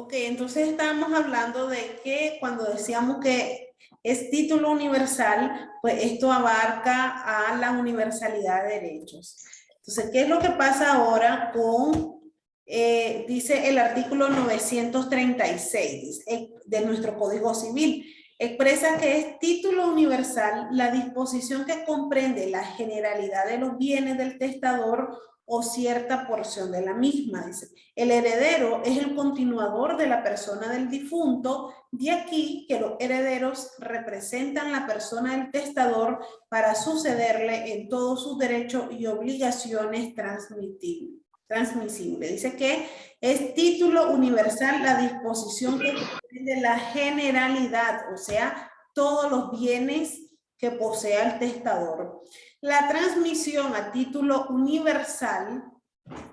Ok, entonces estábamos hablando de que cuando decíamos que es título universal, pues esto abarca a la universalidad de derechos. Entonces, ¿qué es lo que pasa ahora con, dice el artículo 936 de nuestro Código Civil? Expresa que es título universal la disposición que comprende la generalidad de los bienes del testador o cierta porción de la misma, dice. El heredero es el continuador de la persona del difunto, de aquí que los herederos representan la persona del testador para sucederle en todos sus derechos y obligaciones transmisibles. Dice que es título universal la disposición que comprende la generalidad, o sea, todos los bienes que posea el testador. La transmisión a título universal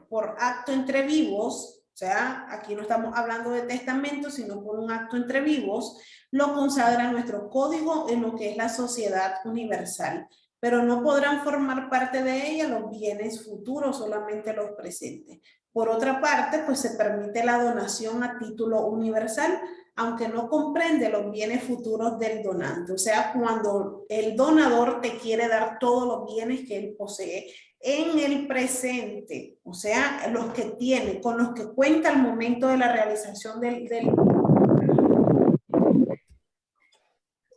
por acto entre vivos, o sea, aquí no estamos hablando de testamento, sino por un acto entre vivos, lo consagra nuestro código en lo que es la sociedad universal, pero no podrán formar parte de ella los bienes futuros, solamente los presentes. Por otra parte, pues se permite la donación a título universal, aunque no comprende los bienes futuros del donante. O sea, cuando el donador te quiere dar todos los bienes que él posee en el presente, o sea, los que tiene, con los que cuenta al momento de la realización del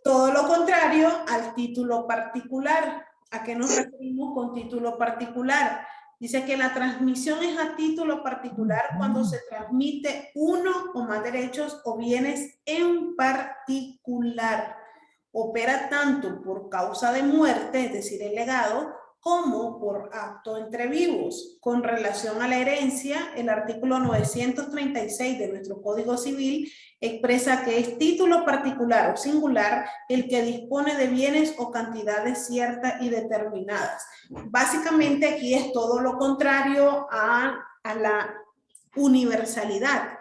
todo lo contrario al título particular. ¿A qué nos referimos con título particular? Dice que la transmisión es a título particular cuando se transmite uno o más derechos o bienes en particular. Opera tanto por causa de muerte, es decir, el legado, como por acto entre vivos. Con relación a la herencia, el artículo 936 de nuestro Código Civil expresa que es título particular o singular el que dispone de bienes o cantidades ciertas y determinadas. Básicamente aquí es todo lo contrario a la universalidad.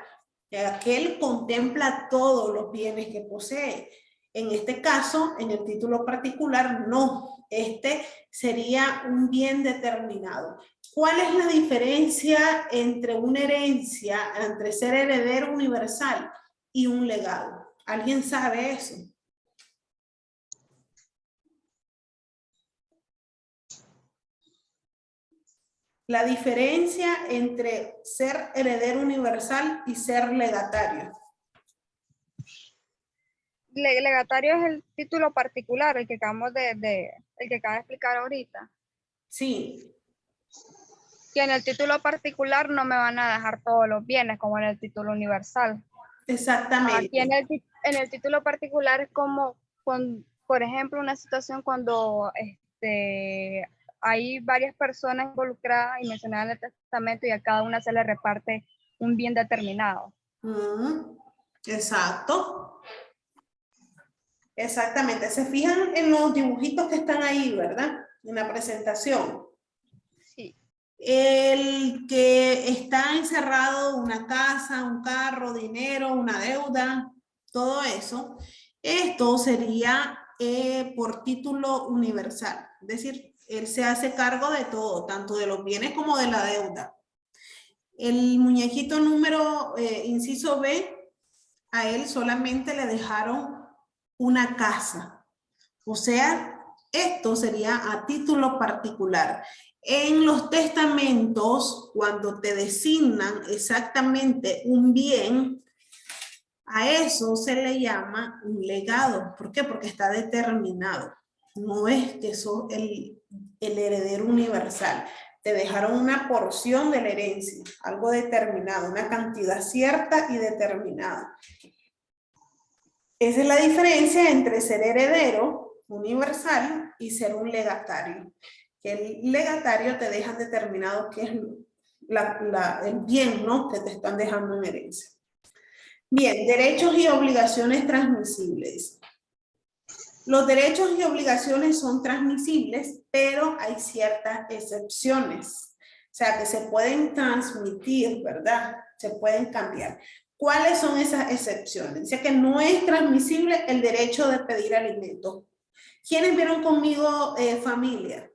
Aquel contempla todos los bienes que posee. En este caso, en el título particular, no. Este sería un bien determinado. ¿Cuál es la diferencia entre una herencia, entre ser heredero universal y un legado? ¿Alguien sabe eso? La diferencia entre ser heredero universal y ser legatario. Legatario es el título particular, el que acabamos el que acaba de explicar ahorita. Sí. Que en el título particular no me van a dejar todos los bienes, como en el título universal. Aquí Exactamente. en el título particular es como, por ejemplo, una situación cuando hay varias personas involucradas y mencionadas en el testamento y a cada una se le reparte un bien determinado. Exacto. Exactamente. Se fijan en los dibujitos que están ahí, ¿verdad? En la presentación. Sí. El que está encerrado, una casa, un carro, dinero, una deuda, todo eso, esto sería por título universal. Es decir, él se hace cargo de todo, tanto de los bienes como de la deuda. El muñequito número inciso B, a él solamente le dejaron una casa. O sea, esto sería a título particular. En los testamentos, cuando te designan exactamente un bien, a eso se le llama un legado. ¿Por qué? Porque está determinado. No es que sos el heredero universal. Te dejaron una porción de la herencia, algo determinado, una cantidad cierta y determinada. Esa es la diferencia entre ser heredero universal y ser un legatario. Que el legatario te deja determinado qué es el bien, ¿no?, que te están dejando en herencia. Bien, derechos y obligaciones transmisibles. Los derechos y obligaciones son transmisibles, pero hay ciertas excepciones. O sea, que se pueden transmitir, ¿verdad? Se pueden cambiar. ¿Cuáles son esas excepciones? Dice que no es transmisible el derecho de pedir alimentos. ¿Quiénes vieron conmigo familia?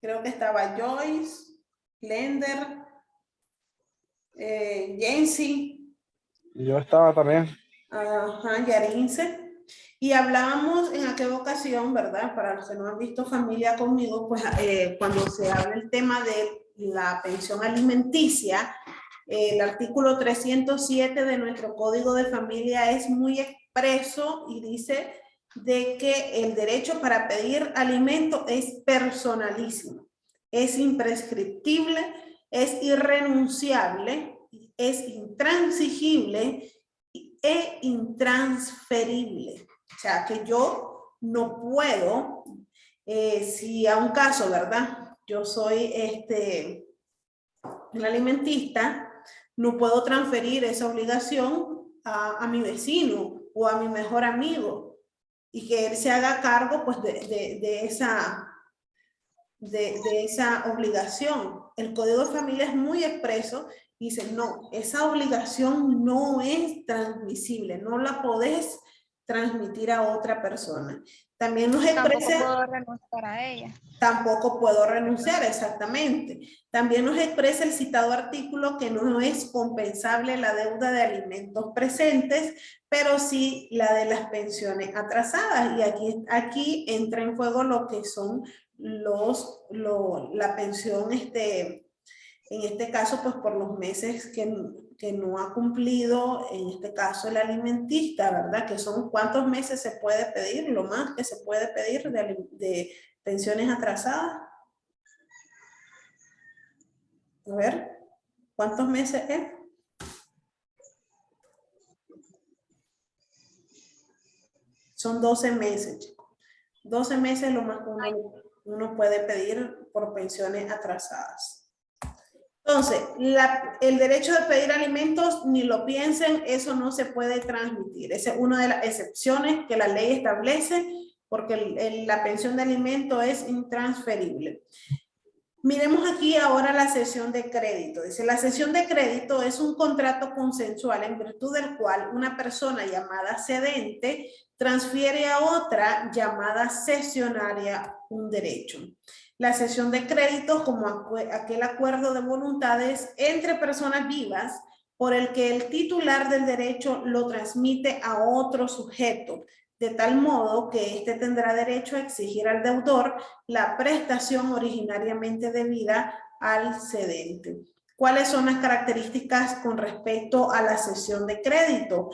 Creo que estaba Joyce, Lender, Jensi. Yo estaba también. Ajá, Yarince. Y hablábamos en aquella ocasión, ¿verdad? Para los que no han visto Familia Conmigo, pues cuando se habla el tema de la pensión alimenticia, el artículo 307 de nuestro Código de Familia es muy expreso y dice de que el derecho para pedir alimento es personalísimo, es imprescriptible, es irrenunciable, es intransigible e intransferible. O sea, que yo no puedo, si a un caso, ¿verdad? Yo soy un alimentista, no puedo transferir esa obligación a mi vecino o a mi mejor amigo y que él se haga cargo pues de esa obligación. El Código de Familia es muy expreso y dice, no, esa obligación no es transmisible, no la podés transmitir a otra persona. También nos expresa... Tampoco puedo renunciar a ella. Tampoco puedo renunciar, exactamente. También nos expresa el citado artículo que no es compensable la deuda de alimentos presentes, pero sí la de las pensiones atrasadas. Y aquí entra en juego lo que son la pensión, en este caso, pues por los meses que no ha cumplido, en este caso el alimentista, ¿verdad? Que son cuántos meses se puede pedir, lo más que se puede pedir de pensiones atrasadas. A ver, ¿cuántos meses es? Son 12 meses, chicos. 12 meses es lo más que uno puede pedir por pensiones atrasadas. Entonces, el derecho de pedir alimentos, ni lo piensen, eso no se puede transmitir. Esa es una de las excepciones que la ley establece, porque la pensión de alimento es intransferible. Miremos aquí ahora la cesión de crédito. Dice, la cesión de crédito es un contrato consensual en virtud del cual una persona llamada cedente transfiere a otra llamada cesionaria un derecho. La cesión de crédito como aquel acuerdo de voluntades entre personas vivas por el que el titular del derecho lo transmite a otro sujeto, de tal modo que éste tendrá derecho a exigir al deudor la prestación originariamente debida al cedente. ¿Cuáles son las características con respecto a la cesión de crédito?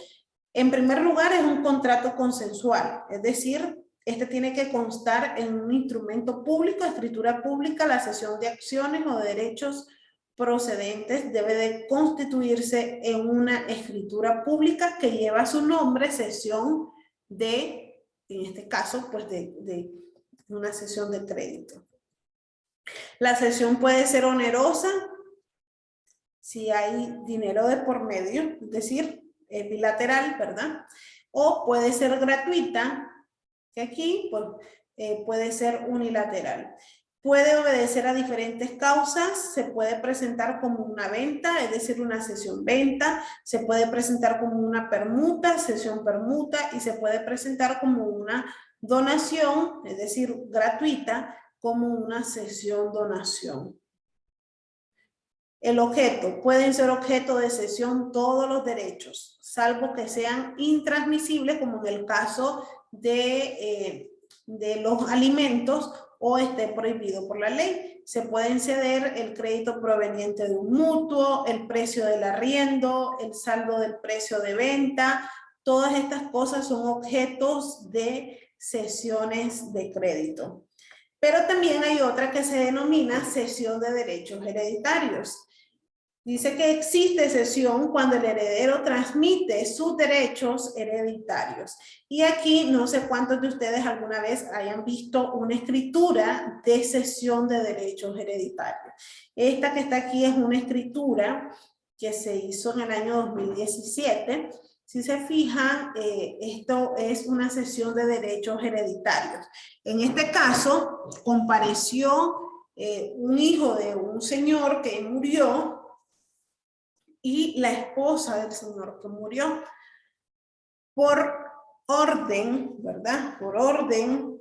En primer lugar, es un contrato consensual, es decir, este tiene que constar en un instrumento público, escritura pública. La cesión de acciones o de derechos procedentes debe de constituirse en una escritura pública que lleva su nombre, cesión de, en este caso, pues de una cesión de crédito. La cesión puede ser onerosa si hay dinero de por medio, es decir, bilateral, ¿verdad? O puede ser gratuita, que aquí pues, puede ser unilateral. Puede obedecer a diferentes causas, se puede presentar como una venta, es decir, una cesión venta, se puede presentar como una permuta, cesión permuta, y se puede presentar como una donación, es decir, gratuita, como una cesión donación. El objeto, pueden ser objeto de cesión todos los derechos, salvo que sean intransmisibles, como en el caso de los alimentos o esté prohibido por la ley. Se pueden ceder el crédito proveniente de un mutuo, el precio del arriendo, el saldo del precio de venta. Todas estas cosas son objetos de cesiones de crédito. Pero también hay otra que se denomina cesión de derechos hereditarios. Dice que existe cesión cuando el heredero transmite sus derechos hereditarios. Y aquí no sé cuántos de ustedes alguna vez hayan visto una escritura de cesión de derechos hereditarios. Esta que está aquí es una escritura que se hizo en el año 2017. Si se fijan, esto es una cesión de derechos hereditarios. En este caso, compareció un hijo de un señor que murió y la esposa del señor que murió. Por orden, ¿verdad? Por orden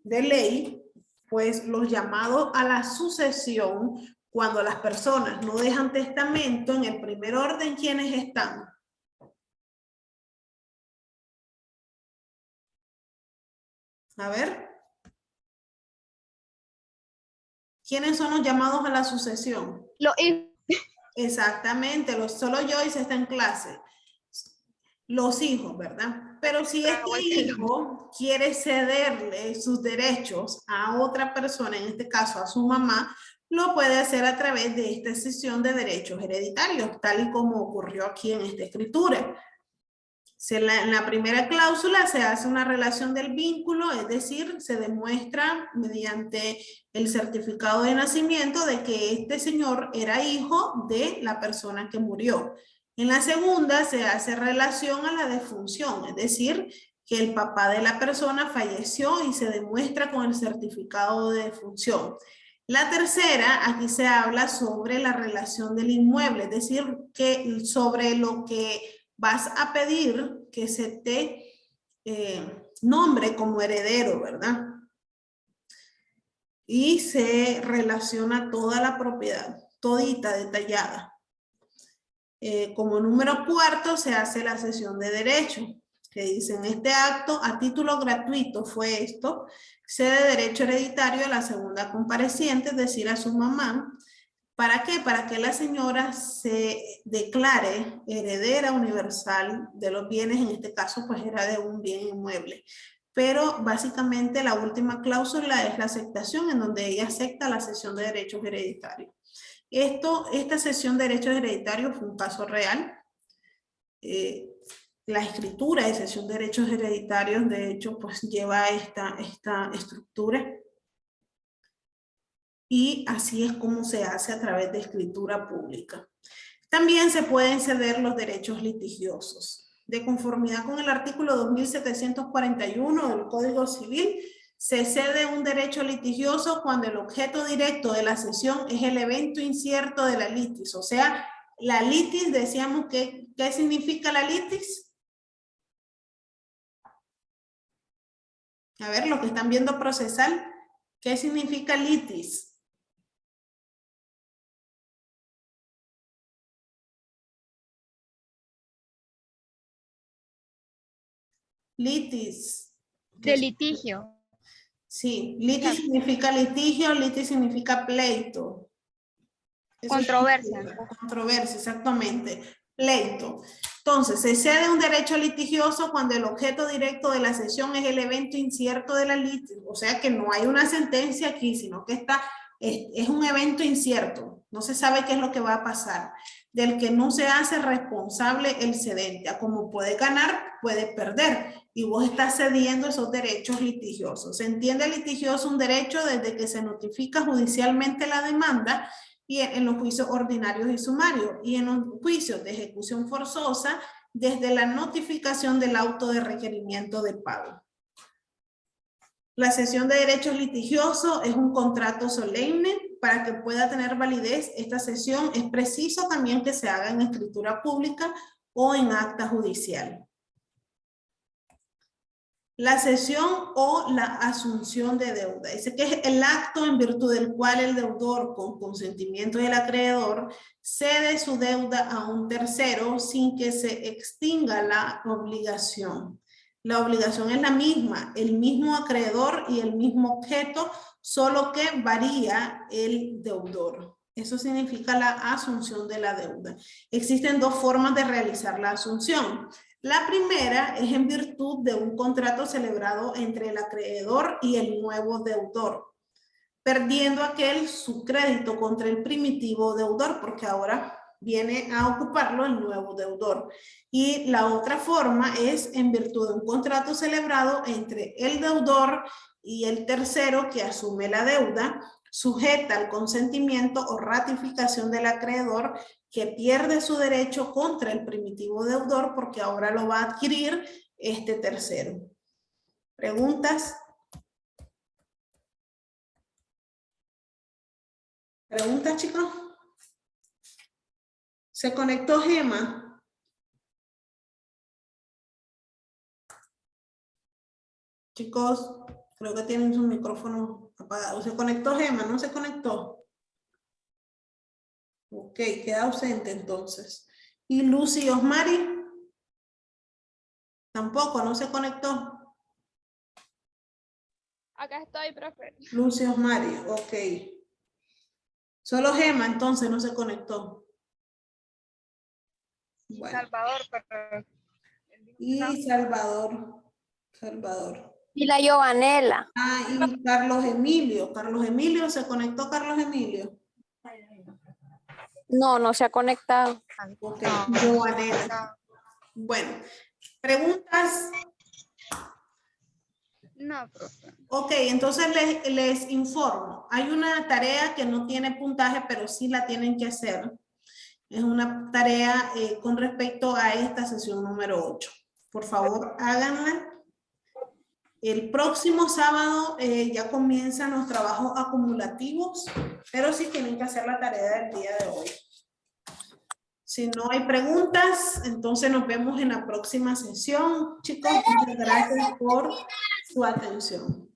de ley, pues los llamados a la sucesión, Cuando las personas no dejan testamento, en el primer orden, ¿quiénes están? A ver. ¿Quiénes son los llamados a la sucesión? Exactamente, solo Joyce está en clase. Los hijos, ¿verdad? Pero si este hijo quiere cederle sus derechos a otra persona, en este caso a su mamá, lo puede hacer a través de esta cesión de derechos hereditarios, tal y como ocurrió aquí en esta escritura. En la primera cláusula se hace una relación del vínculo, es decir, se demuestra mediante el certificado de nacimiento de que este señor era hijo de la persona que murió. En la segunda se hace relación a la defunción, es decir, que el papá de la persona falleció y se demuestra con el certificado de defunción. La tercera, aquí se habla sobre la relación del inmueble, es decir, que sobre lo que vas a pedir que se te nombre como heredero, ¿verdad? Y se relaciona toda la propiedad, todita detallada. Como número cuarto se hace la cesión de derecho, que dice en este acto, a título gratuito fue esto, cede derecho hereditario a la segunda compareciente, es decir, a su mamá. ¿Para qué? Para que la señora se declare heredera universal de los bienes, en este caso pues era de un bien inmueble. Pero básicamente la última cláusula es la aceptación, en donde ella acepta la cesión de derechos hereditarios. Esta cesión de derechos hereditarios fue un caso real. La escritura de cesión de derechos hereditarios, de hecho, pues lleva esta estructura. Y así es como se hace a través de escritura pública. También se pueden ceder los derechos litigiosos. De conformidad con el artículo 2741 del Código Civil, se cede un derecho litigioso cuando el objeto directo de la cesión es el evento incierto de la litis. O sea, la litis, decíamos que, ¿qué significa la litis? A ver, lo que están viendo procesal, ¿qué significa litis? Litis. De litigio. Sí, litis significa litigio, litis significa pleito. Controversia. Controversia, exactamente. Pleito. Entonces, se cede un derecho litigioso cuando el objeto directo de la cesión es el evento incierto de la litis. O sea que no hay una sentencia aquí, sino que es un evento incierto. No se sabe qué es lo que va a pasar. Del que no se hace responsable el cedente. Como puede ganar, puede perder. Y vos estás cediendo esos derechos litigiosos. Se entiende litigioso un derecho desde que se notifica judicialmente la demanda y en los juicios ordinarios y sumarios, y en los juicios de ejecución forzosa desde la notificación del auto de requerimiento de pago. La cesión de derechos litigiosos es un contrato solemne. Para que pueda tener validez esta cesión es preciso también que se haga en escritura pública o en acta judicial. La cesión o la asunción de deuda. Dice que es el acto en virtud del cual el deudor, con consentimiento del acreedor, cede su deuda a un tercero sin que se extinga la obligación. La obligación es la misma, el mismo acreedor y el mismo objeto, solo que varía el deudor. Eso significa la asunción de la deuda. Existen dos formas de realizar la asunción. La primera es en virtud de un contrato celebrado entre el acreedor y el nuevo deudor, perdiendo aquel su crédito contra el primitivo deudor, porque ahora viene a ocuparlo el nuevo deudor. Y la otra forma es en virtud de un contrato celebrado entre el deudor y el tercero que asume la deuda, sujeta al consentimiento o ratificación del acreedor, que pierde su derecho contra el primitivo deudor porque ahora lo va a adquirir este tercero. ¿Preguntas? ¿Preguntas, chicos? ¿Se conectó Gema? Chicos, creo que tienen su micrófono apagado. ¿Se conectó Gema? ¿No se conectó? Ok, queda ausente entonces. ¿Y Lucy Osmari? Tampoco, no se conectó. Acá estoy, profe. Lucy Osmari, ok. Solo Gema entonces no se conectó. Bueno. Salvador, pero... Y Salvador. Salvador. Y la Giovanela. Ah, y Carlos Emilio. Carlos Emilio, ¿se conectó Carlos Emilio? No, no se ha conectado. Ok, Giovanela. Bueno, preguntas. No, profe. Ok, entonces les informo. Hay una tarea que no tiene puntaje, pero sí la tienen que hacer. Es una tarea con respecto a esta sesión número 8. Por favor, háganla. El próximo sábado ya comienzan los trabajos acumulativos, pero sí tienen que hacer la tarea del día de hoy. Si no hay preguntas, entonces nos vemos en la próxima sesión. Chicos, muchas gracias por su atención.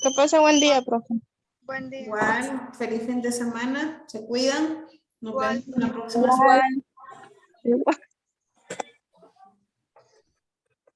Que pase buen día, profe. Buen día. Igual, feliz fin de semana. Se cuidan. Nos Igual. vemos en la próxima semana. Igual.